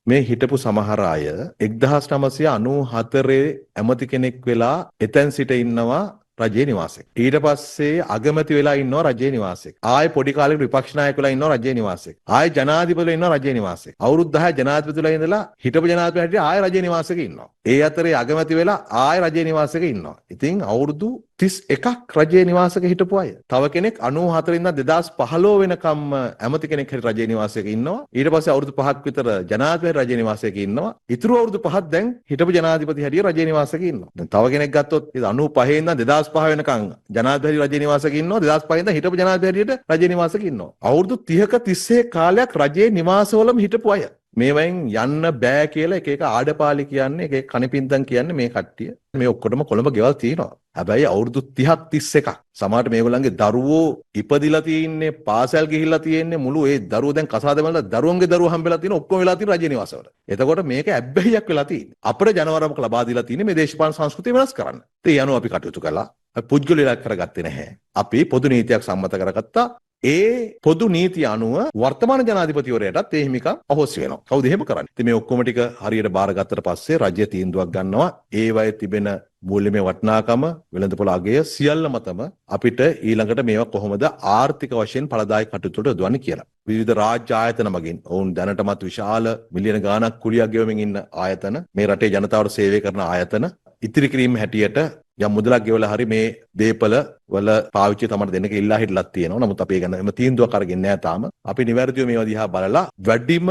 මේ හිටපු සමහර අය 1994 ඇමති කෙනෙක් වෙලා එතෙන් සිට ඉන්නවා රජයේ නිවාසෙක. ඊට පස්සේ අගමැති වෙලා ඉන්නවා රජයේ නිවාසෙක. ආයේ පොඩි කාලෙක විපක්ෂ නායක වෙලා ඉන්නවා රජයේ නිවාසෙක. ආයේ ජනාධිපතිලා ඉන්නවා රජයේ නිවාසෙක. අවුරුදු 10 ජනාධිපතිලා ඉඳලා හිටපු ජනාධිපති හැටියට ආයේ රජයේ නිවාසෙක ඉන්නවා. ඒ අතරේ අගමැති වෙලා ආයේ රජයේ නිවාසෙක ඉන්නවා. ඉතින් අවුරුදු 31ක් රජයේ නිවාසෙක හිටපු අය. තව කෙනෙක් 94 ඉඳන් 2015 වෙනකම් ඇමති කෙනෙක් හැටියට රජයේ නිවාසයක ඉන්නවා. ඊට පස්සේ අවුරුදු 5ක් විතර ජනාධිපති රජයේ නිවාසයක ඉන්නවා. ඊටු අවුරුදු 5ක් දැන් හිටපු ජනාධිපති හැටියට රජයේ නිවාසයක ඉන්නවා. දැන් තව කෙනෙක් ගත්තොත් 95 ඉඳන් 2005 වෙනකම් ජනාධිපති රජයේ නිවාසයක ඉන්නවා. 2005 ඉඳන් හිටපු ජනාධිපති හැටියට රජයේ නිවාසයක ඉන්නවා. අවුරුදු 30ක 31 කාලයක් රජයේ නිවාසවලම හිටපු අය. මේවෙන් යන්න බෑ කියලා එක එක ආඩපාලි කියන්නේ එක එක කණිපින්දන් කියන්නේ මේ කට්ටිය. මේ ඔක්කොටම කොළඹ ගෙවල් තියෙනවා. හැබැයි අවුරුදු 30ක් 31ක්. සමහරට මේගොල්ලන්ගේ දරුවෝ ඉපදිලා තියෙන්නේ පාසල් ගිහිල්ලා තියෙන්නේ මුළු ඒ දරුවෝ දැන් කසාද වල දරුවන්ගේ දරුවෝ හම්බෙලා තියෙන ඔක්කොම වෙලා තියෙන රජයේ නිවාසවල. එතකොට මේක ඇබ්බැහියක් වෙලා තියෙන්නේ. අපේ ජනවරමක ලබා දීලා තියෙන්නේ මේ දේශපාලන සංස්කෘතිය වෙනස් කරන්න. ඒ යනුව අපි කටයුතු කළා. පුද්ගලයා කරගත්තේ නැහැ. අපි පොදු නීතියක් සම්මත කරගත්තා. ඒ පොදු නීතිය අනුව වර්තමාන ජනාධිපතිවරයාටත් ඒ හිමිකම් අහෝසි වෙනවා. කවුද එහෙම කරන්නේ? ඉතින් මේ ඔක්කොම ටික හරියට බාරගත්තට පස්සේ රජය තීන්දුවක් ගන්නවා. ඒ වගේ තිබෙන මූල්‍යමය වටිනාකම වෙළඳපොළ අගය සියල්ලම තම අපිට ඊළඟට මේවා කොහොමද ආර්ථික වශයෙන් ඵලදායක කටයුතු වලට යොදවන්නේ කියලා. විවිධ රාජ්‍ය ආයතන මගින් ඔවුන් දැනටමත් විශාල මිලියන ගාණක් කුලියක් ගෙවමින් ඉන්න ආයතන, මේ රටේ ජනතාවට සේවය කරන ආයතන ඉතිරි කිරීම හැටියට යම් මුදලක් ගෙවලා හරි මේ දීපල වල පාවිච්චි තමයි දෙන්නක ඉල්ලා හිටලක් තියෙනවා. නමුත් අපි ඒ ගැන එම තීන්දුවක් අරගෙන නැහැ තාම. අපි නිවැරදිව මේවා දිහා බලලා වැඩිම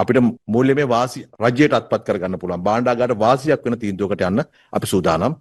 අපිට මූල්‍යමය වාසිය රජයට අත්පත් කරගන්න පුළුවන් භාණ්ඩාගාර වාසියක් වෙන තීන්දුවකට යන්න අපි සූදානම්.